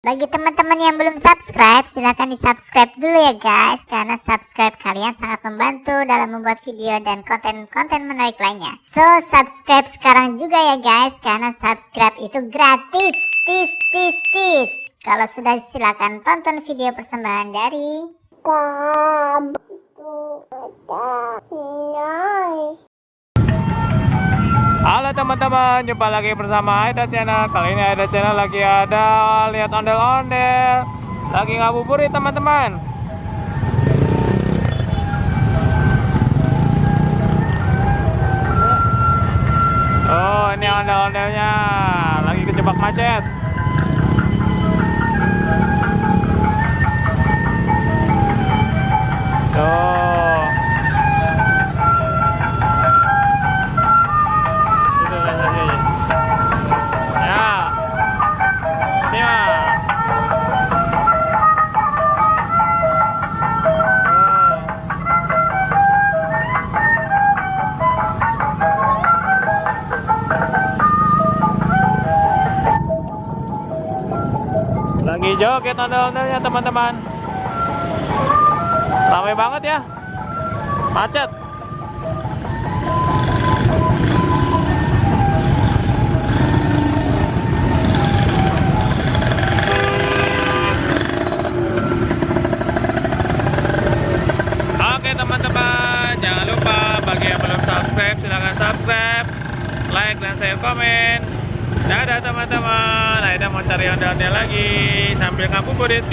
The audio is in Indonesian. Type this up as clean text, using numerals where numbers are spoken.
Bagi teman-teman yang belum subscribe, silahkan di subscribe dulu ya guys, karena subscribe kalian sangat membantu dalam membuat video dan konten-konten menarik lainnya. So subscribe sekarang juga ya guys, karena subscribe itu gratis. Kalau sudah, silahkan tonton video persembahan dari Halo teman-teman, jumpa lagi bersama Aida Channel. Kali ini Aida Channel lagi ada lihat ondel-ondel, lagi ngabuburit teman-teman. Oh, ini ondel-ondelnya lagi kejebak macet. Tuh. Lagi joget ondel-ondelnya teman-teman. Ramai banget ya, macet. Oke teman-teman, jangan lupa bagi yang belum subscribe silahkan subscribe, like dan share komen. Dadah teman-teman, Aida mau cari ondel-ondel lagi sambil ngabuburit.